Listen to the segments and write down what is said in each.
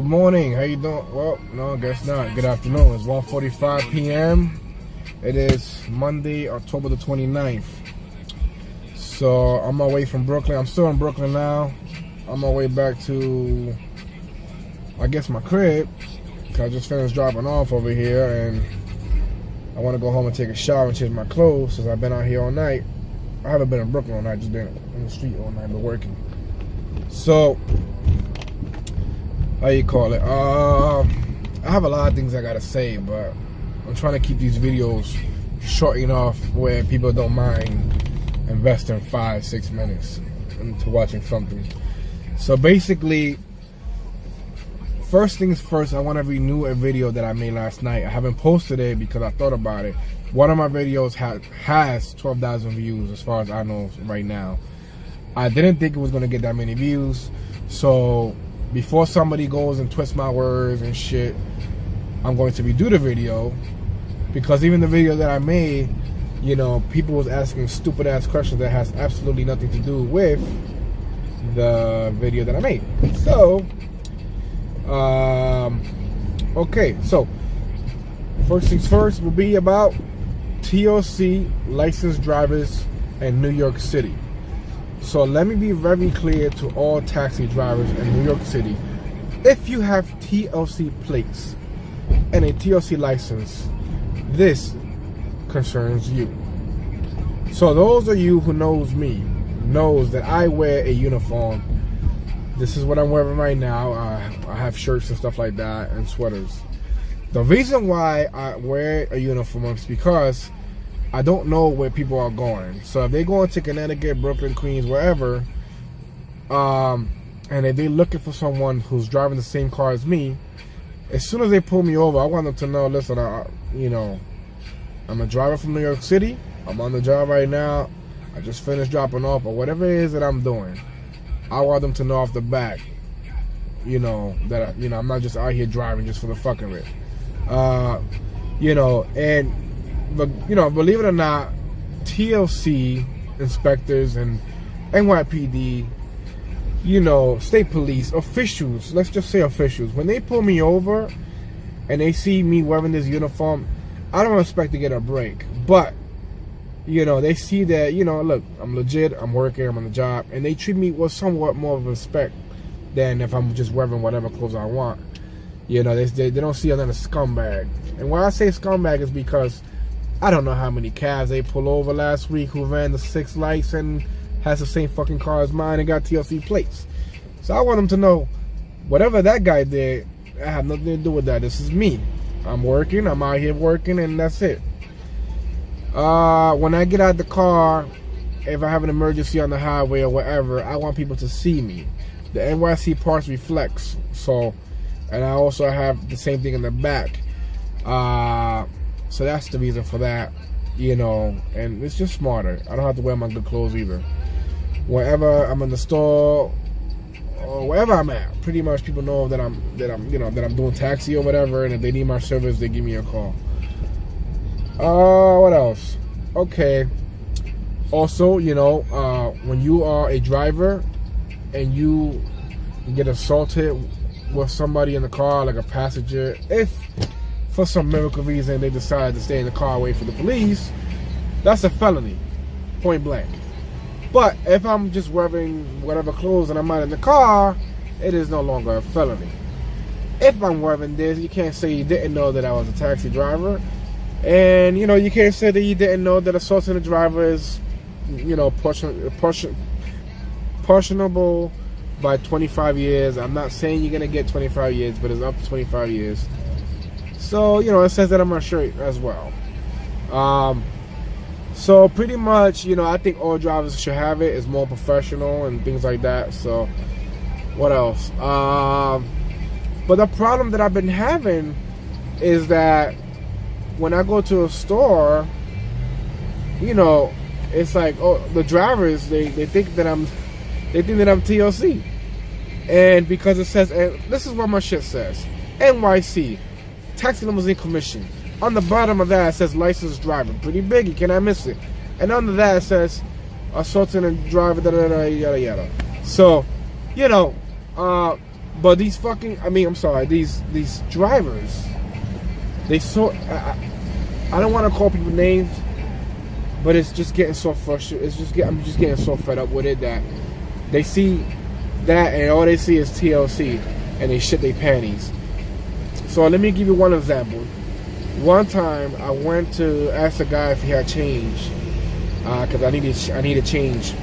Good morning. How you doing? Well, no, I guess not. Good afternoon. It's 1:45 p.m. It is Monday, October the 29th. So I'm on my way from Brooklyn. I'm still in Brooklyn now. On my way back to, I guess, my crib. Cause I just finished dropping off over here, and I want to go home and take a shower and change my clothes since I've been out here all night. I haven't been in Brooklyn all night, just been in the street all night, but working. So, how you call it? I have a lot of things I gotta say, but I'm trying to keep these videos short enough where people don't mind investing 5-6 minutes into watching something. So basically, first things first, I want to renew a video that I made last night. I haven't posted it because I thought about it. One of my videos has 12,000 views as far as I know right now. I didn't think it was going to get that many views. So before somebody goes and twists my words and shit, I'm going to redo the video. Because even the video that I made, you know, people was asking stupid ass questions that has absolutely nothing to do with the video that I made. So, okay, so first things first will be about TLC licensed drivers in New York City. So let me be very clear to all taxi drivers in New York City. If you have TLC plates and a TLC license, this concerns you. So those of you who knows me, knows that I wear a uniform. This is what I'm wearing right now. I have shirts and stuff like that and sweaters. The reason why I wear a uniform is because I don't know where people are going. So if they're going to Connecticut, Brooklyn, Queens, wherever, and if they're looking for someone who's driving the same car as me, as soon as they pull me over, I want them to know, listen, you know, I'm a driver from New York City. I'm on the job right now. I just finished dropping off, or whatever it is that I'm doing. I want them to know off the bat, you know, that, you know, I'm not just out here driving just for the fuck of it. You know, and, but, you know, believe it or not, TLC inspectors and NYPD, you know, state police, officials, let's just say officials, when they pull me over and they see me wearing this uniform, I don't expect to get a break. But, you know, they see that, you know, look, I'm legit, I'm working, I'm on the job, and they treat me with somewhat more of respect than if I'm just wearing whatever clothes I want. You know, they don't see another scumbag. And why I say scumbag is because I don't know how many cabs they pulled over last week who ran the 6 lights and has the same fucking car as mine and got TLC plates. So I want them to know, whatever that guy did, I have nothing to do with that. This is me. I'm working, I'm out here working, and that's it. When I get out the car, if I have an emergency on the highway or whatever, I want people to see me. The NYC parts reflects. So, and I also have the same thing in the back. So that's the reason for that, you know, and it's just smarter. I don't have to wear my good clothes either. Wherever I'm in the store or wherever I'm at, pretty much people know that I'm doing taxi or whatever, and if they need my service, they give me a call. What else? Okay. Also, you know, when you are a driver and you get assaulted with somebody in the car, like a passenger, if for some miracle reason they decide to stay in the car and wait for the police, that's a felony, point blank. But if I'm just wearing whatever clothes and I'm not in the car, it is no longer a felony. If I'm wearing this, you can't say you didn't know that I was a taxi driver. And, you know, you can't say that you didn't know that assaulting a driver is, you know, portionable by 25 years. I'm not saying you're going to get 25 years, but it's up to 25 years. So, you know, it says that on my shirt as well. So pretty much, you know, I think all drivers should have it. It's more professional and things like that. So, what else? But the problem that I've been having is that when I go to a store, you know, it's like, oh, the drivers, they think that I'm TLC. And because it says, and this is what my shit says, NYC, Taxi Limousine Commission. On the bottom of that, it says licensed driver. Pretty big, you cannot miss it. And under that, it says assaulting a driver, yada, yada, yada. So, you know, But these fucking, I'm sorry, these drivers, they so, I don't want to call people names, but it's just getting so frustrated. I'm just getting so fed up with it that they see that and all they see is TLC and they shit their panties. So let me give you one example. One time I went to ask a guy if he had change because I needed change,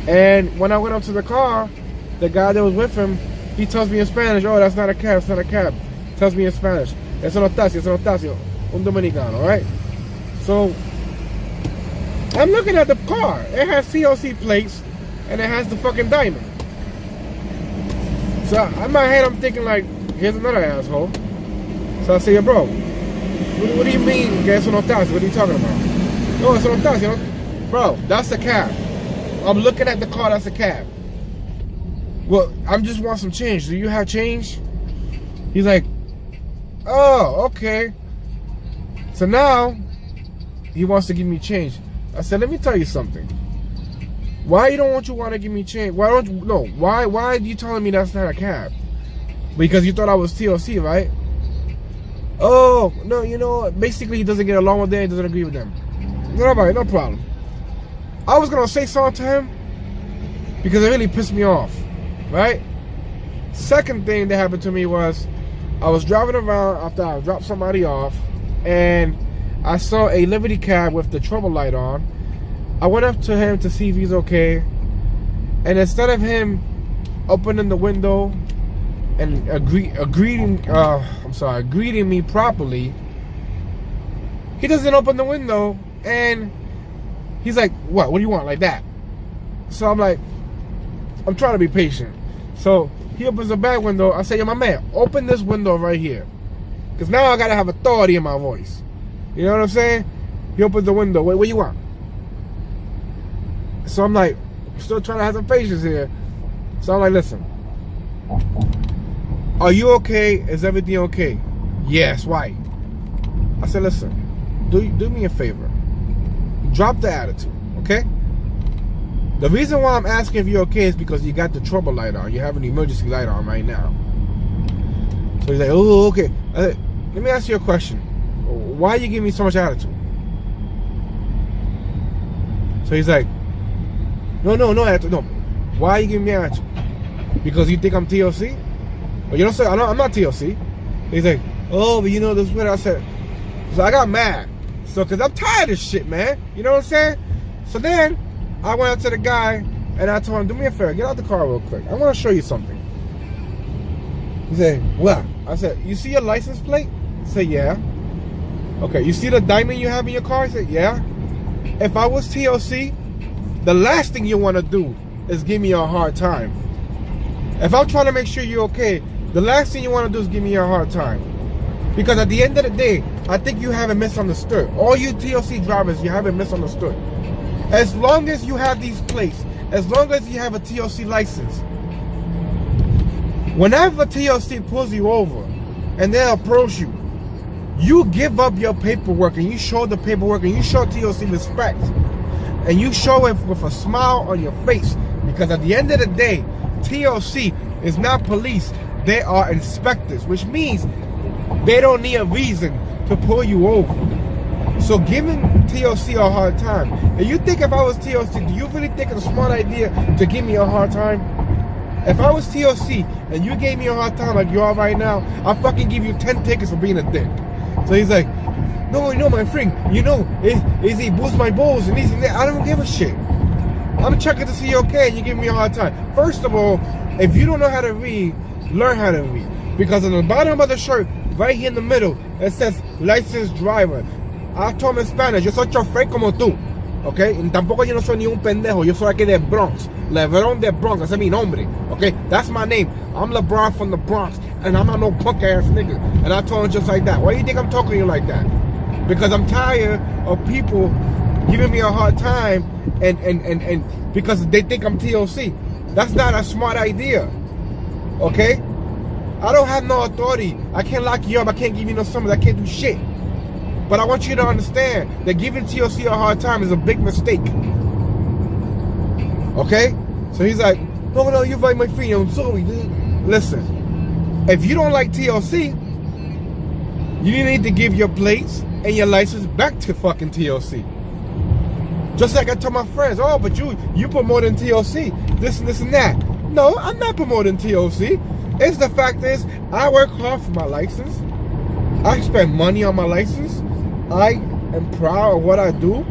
and when I went up to the car, the guy that was with him, he tells me in Spanish, "Oh, that's not a cab, it's not a cab." Tells me in Spanish, "Eso no taxi, un dominicano," right? So I'm looking at the car. It has TLC plates and it has the fucking diamond. So in my head, I'm thinking like, here's another asshole. So I say, "Yo, bro, what do you mean, que eso no taxi? What are you talking about?" "No, eso no taxi, bro. That's a cab. I'm looking at the car. That's a cab." "Well, I just want some change. Do you have change?" He's like, "Oh, okay." So now he wants to give me change. I said, "Let me tell you something. Why don't you want to give me change? Why don't you? No. Why are you telling me that's not a cab? Because you thought I was TLC, right?" "Oh, no. You know, basically he doesn't get along with them. He doesn't agree with them." "No problem." I was gonna say something to him because it really pissed me off, right? Second thing that happened to me was I was driving around after I dropped somebody off, and I saw a Liberty cab with the trouble light on. I went up to him to see if he's okay, and instead of him opening the window and greeting me properly, he doesn't open the window, and he's like, what do you want, like that?" So I'm like, I'm trying to be patient. So he opens the back window. I say, "Yo, my man, open this window right here, because now I gotta have authority in my voice." You know what I'm saying? He opens the window. "Wait, what you want?" So I'm like, still trying to have some patience here. So I'm like, "Listen, are you okay? Is everything okay?" "Yes." "Why?" I said, "Listen, do me a favor. Drop the attitude, okay? The reason why I'm asking if you're okay is because you got the trouble light on. You have an emergency light on right now." So he's like, "Oh, okay." I said, "Let me ask you a question. Why you giving me so much attitude?" So he's like, No attitude. No. "Why are you giving me attitude? Because you think I'm TLC?" "But you don't say I'm not TLC." He's like, "Oh, but you know this is what I said." So I got mad. So, cause I'm tired of this shit, man. You know what I'm saying? So then I went up to the guy and I told him, "Do me a favor, get out the car real quick. I want to show you something." He said, "What?" I said, "You see your license plate?" He said, "Yeah." "Okay, you see the diamond you have in your car?" He said, "Yeah." If I was TLC, the last thing you want to do is give me a hard time. If I'm trying to make sure you're okay, the last thing you want to do is give me a hard time. Because at the end of the day, I think you haven't misunderstood. All you TLC drivers, you haven't misunderstood. As long as you have these plates, as long as you have a TLC license, whenever TLC pulls you over and they approach you, you give up your paperwork and you show the paperwork and you show TLC respect. And you show it with a smile on your face. Because at the end of the day, TLC is not police. They are inspectors, which means they don't need a reason to pull you over. So giving TLC a hard time. And you think if I was TLC, do you really think it's a smart idea to give me a hard time? If I was TLC and you gave me a hard time like you are right now, I'll fucking give you 10 tickets for being a dick. So he's like, "No, my friend, is he boost my balls and this and that." I don't give a shit. I'm checking to see you okay and you give me a hard time. First of all, if you don't know how to read, learn how to read. Because on the bottom of the shirt, right here in the middle, it says licensed driver. I told him in Spanish, yo soy chofer como tú. Okay? Y tampoco yo no soy ni un pendejo. Yo soy aquí de Bronx. LeBron de Bronx. Ese es mi nombre. Okay? That's my name. I'm LeBron from the Bronx. And I'm not no punk ass nigga. And I told him just like that. Why do you think I'm talking to you like that? Because I'm tired of people giving me a hard time and because they think I'm TLC. That's not a smart idea. Okay? I don't have no authority. I can't lock you up. I can't give you no summons. I can't do shit. But I want you to understand that giving TLC a hard time is a big mistake. Okay? So he's like, "No, you're right, my friend. I'm sorry, dude." Listen, if you don't like TLC, you need to give your plates and your license back to fucking TLC. Just like I told my friends, oh, but you promoting TLC, this and that. No, I'm not promoting TLC. It's the fact is, I work hard for my license. I spend money on my license. I am proud of what I do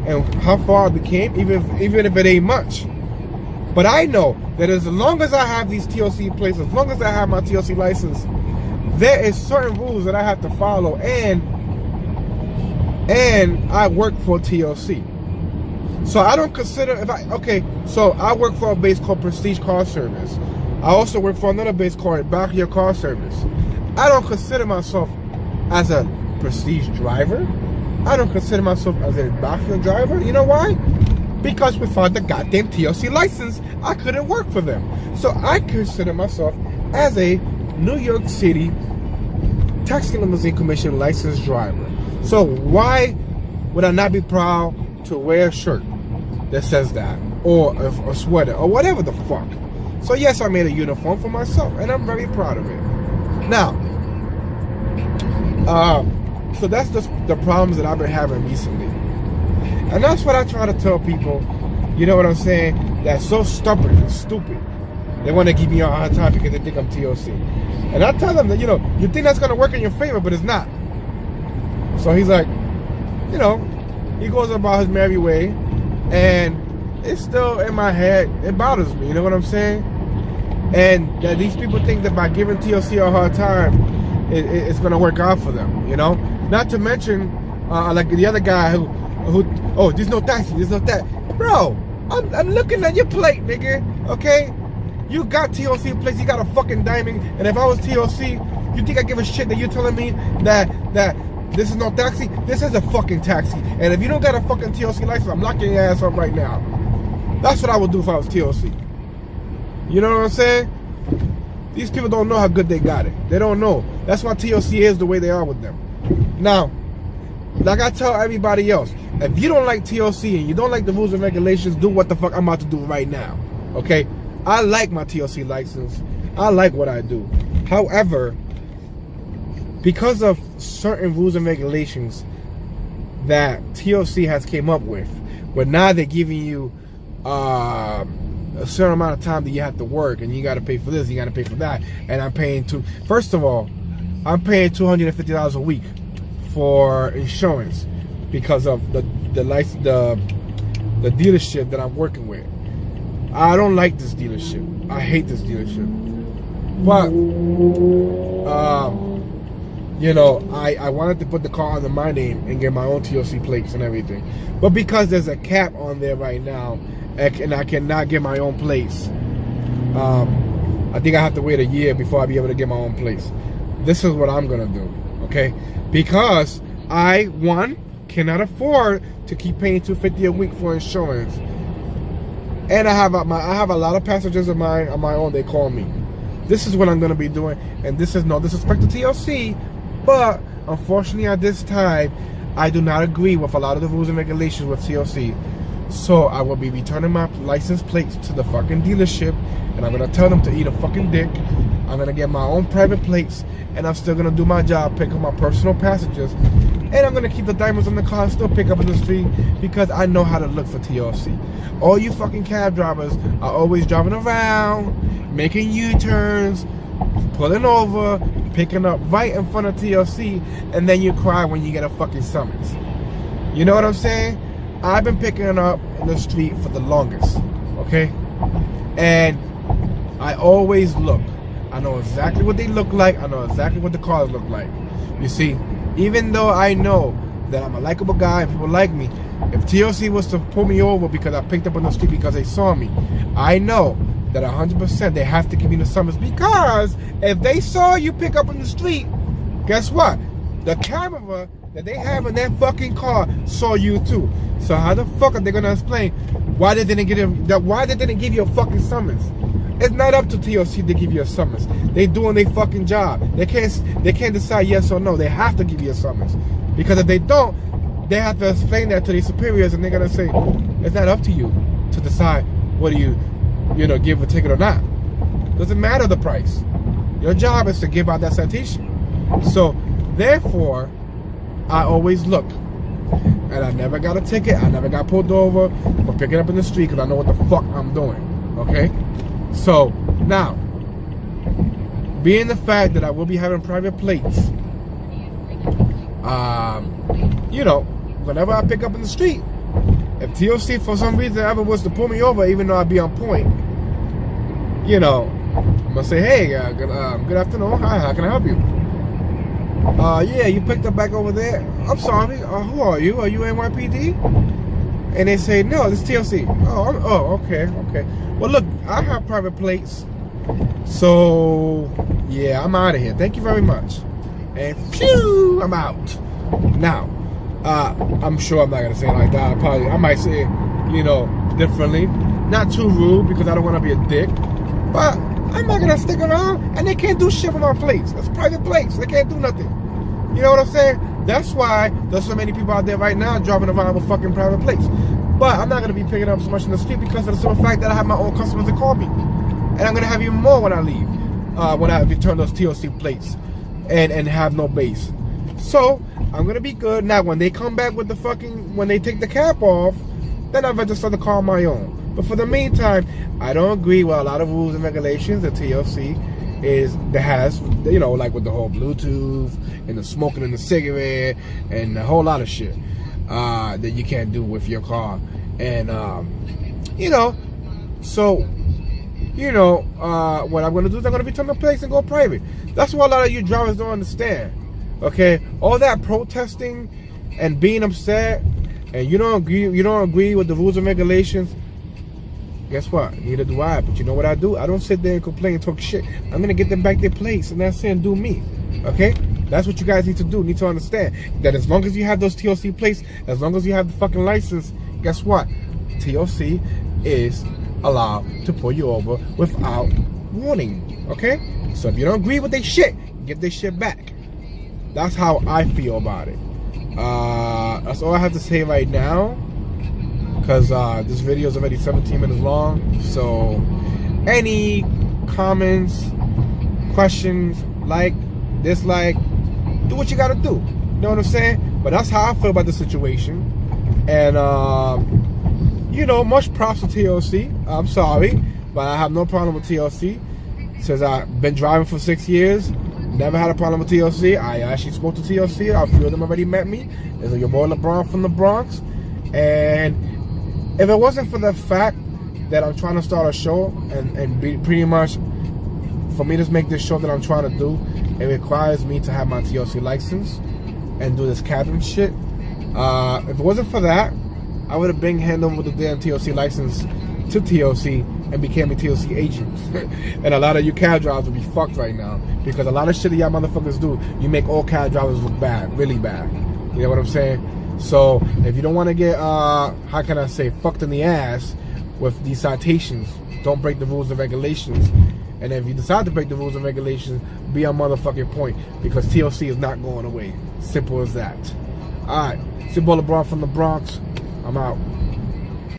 and how far I became, even if it ain't much. But I know that as long as I have these TLC plates, as long as I have my TLC license, there is certain rules that I have to follow, and I work for TLC. So I don't consider, so I work for a base called Prestige Car Service. I also work for another base called Back Your Car Service. I don't consider myself as a Prestige driver. I don't consider myself as a Back Your driver. You know why? Because without the goddamn TLC license, I couldn't work for them. So I consider myself as a New York City Taxi and Limousine Commission licensed driver. So why would I not be proud to wear a shirt that says that, or a sweater, or whatever the fuck? So yes, I made a uniform for myself, and I'm very proud of it. Now, so that's just the problems that I've been having recently, and that's what I try to tell people. You know what I'm saying? That's so stubborn and stupid. They want to give me a hard time because they think I'm TLC, and I tell them that, you know, you think that's gonna work in your favor, but it's not. So he's like, you know, he goes about his merry way, and it's still in my head. It bothers me. You know what I'm saying? And that these people think that by giving TLC a hard time, it's gonna work out for them. You know, not to mention like the other guy who oh, there's no taxi, there's no that, bro. I'm looking at your plate, nigga. Okay, you got TLC plates, you got a fucking diamond, and if I was TLC, you think I give a shit that you're telling me that this is no taxi? This is a fucking taxi, and if you don't got a fucking TLC license, I'm locking your ass up right now. That's what I would do if I was TLC. You know what I'm saying? These people don't know how good they got it. They don't know. That's why TLC is the way they are with them. Now, like I tell everybody else, if you don't like TLC and you don't like the rules and regulations, do what the fuck I'm about to do right now. Okay? I like my TLC license. I like what I do. However, because of certain rules and regulations that TLC has came up with, where now they're giving you a certain amount of time that you have to work, and you got to pay for this, you got to pay for that, and I'm paying first of all, I'm paying $250 a week for insurance because of the dealership that I'm working with. I don't like this dealership. I hate this dealership. But you know, I wanted to put the car under my name and get my own TLC plates and everything. But because there's a cap on there right now, and I cannot get my own plates, I think I have to wait a year before I'll be able to get my own plates. This is what I'm gonna do, okay? Because I, one, cannot afford to keep paying $250 a week for insurance, and I have a lot of passengers of mine on my own. They call me. This is what I'm gonna be doing, and this is no disrespect to TLC, but unfortunately at this time, I do not agree with a lot of the rules and regulations with TLC. So I will be returning my license plates to the fucking dealership, and I'm gonna tell them to eat a fucking dick. I'm gonna get my own private plates, and I'm still gonna do my job, pick up my personal passengers, and I'm gonna keep the diamonds on the car and still pick up in the street because I know how to look for TLC. All you fucking cab drivers are always driving around, making U-turns, pulling over, picking up right in front of TLC, and then you cry when you get a fucking summons. You know what I'm saying? I've been picking up in the street for the longest, okay? And I always look. I know exactly what they look like. I know exactly what the cars look like. You see, even though I know that I'm a likable guy and people like me, if TLC was to pull me over because I picked up on the street because they saw me, I know that 100% they have to give me the summons, because if they saw you pick up on the street, guess what? The camera that they have in that fucking car saw you too. So how the fuck are they gonna explain why they didn't give you a fucking summons? It's not up to TLC to give you a summons. They doing their fucking job. They can't decide yes or no. They have to give you a summons, because if they don't, they have to explain that to their superiors, and they're gonna say it's not up to you to decide whether you know, give a ticket or not. Doesn't matter the price. You Your job is to give out that citation. So, therefore, I always look. And I never got a ticket. I never got pulled over for picking up in the street because I know what the fuck I'm doing. Okay? So, now, being the fact that I will be having private plates, you know, whenever I pick up in the street, if TLC for some reason ever was to pull me over, even though I'd be on point, you know, I'm gonna say, hey, good afternoon. Hi, how can I help you? Yeah, you picked up back over there. I'm sorry. Who are you? Are you NYPD? And they say, no, it's TLC. Oh, okay. Well, look, I have private plates. So, yeah, I'm out of here. Thank you very much. And phew, I'm out. Now, I'm sure I'm not gonna say it like that. I might say it, you know, differently. Not too rude because I don't want to be a dick. But I'm not gonna stick around, and they can't do shit for my plates. That's private plates. They can't do nothing. You know what I'm saying? That's why there's so many people out there right now driving around with fucking private plates. But I'm not gonna be picking up so much in the street because of the simple fact that I have my own customers that call me, and I'm gonna have even more when I leave, when I return those TLC plates, and have no base. So I'm gonna be good. Now when they come back with the when they take the cap off, then I register the car on my own. But for the meantime, I don't agree with a lot of rules and regulations that TLC has, you know, like with the whole Bluetooth and the smoking and the cigarette and a whole lot of shit that you can't do with your car. And you know, so you know, what I'm gonna do is I'm gonna return the place and go private. That's what a lot of you drivers don't understand. Okay, all that protesting and being upset, and you don't agree with the rules and regulations. Guess what? Neither do I. But you know what I do? I don't sit there and complain and talk shit. I'm gonna get them back their place, and that's it, and do me. Okay? That's what you guys need to do. Need to understand that as long as you have those TLC plates, as long as you have the fucking license, guess what? TLC is allowed to pull you over without warning. Okay? So if you don't agree with their shit, give their shit back. That's how I feel about it. That's all I have to say right now, because this video is already 17 minutes long. So any comments, questions, like, dislike, do what you gotta do. You know what I'm saying? But that's how I feel about the situation. And you know, much props to TLC. I'm sorry, but I have no problem with TLC. Since I've been driving for 6 years, never had a problem with TLC. I actually spoke to TLC. A few of them already met me. There's your boy LeBron from the Bronx. And if it wasn't for the fact that I'm trying to start a show and be pretty much, for me to make this show that I'm trying to do, it requires me to have my TLC license and do this cabin shit. If it wasn't for that, I would have been handed over the damn TLC license to TLC and became a TLC agent. And a lot of you cab drivers would be fucked right now, because a lot of shit that y'all motherfuckers do, you make all cab drivers look bad, really bad. You know what I'm saying? So if you don't want to get, how can I say, fucked in the ass with these citations, don't break the rules and regulations. And if you decide to break the rules and regulations, be on motherfucking point, because TLC is not going away. Simple as that. Alright, it's your boy LeBron from the Bronx. I'm out.